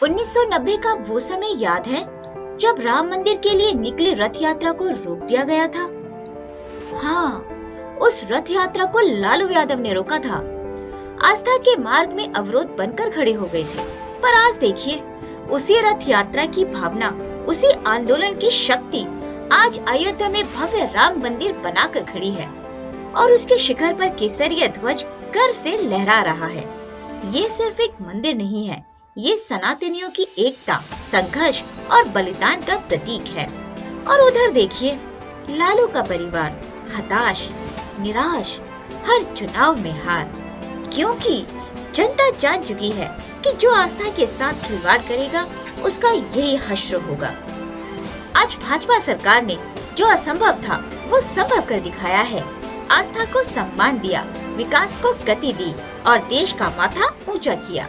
1990 का वो समय याद है जब राम मंदिर के लिए निकली रथ यात्रा को रोक दिया गया था। हाँ, उस रथ यात्रा को लालू यादव ने रोका था। आस्था के मार्ग में अवरोध बनकर खड़े हो गए थे। पर आज देखिए, उसी रथ यात्रा की भावना, उसी आंदोलन की शक्ति आज अयोध्या में भव्य राम मंदिर बनाकर खड़ी है और उसके शिखर पर केसरिया ध्वज गर्व से लहरा रहा है। ये सिर्फ एक मंदिर नहीं है, ये सनातनियों की एकता, संघर्ष और बलिदान का प्रतीक है। और उधर देखिए, लालू का परिवार हताश, निराश, हर चुनाव में हार, क्योंकि जनता जान चुकी है कि जो आस्था के साथ खिलवाड़ करेगा उसका यही हश्र होगा। आज भाजपा सरकार ने जो असंभव था वो संभव कर दिखाया है। आस्था को सम्मान दिया, विकास को गति दी और देश का माथा ऊंचा किया।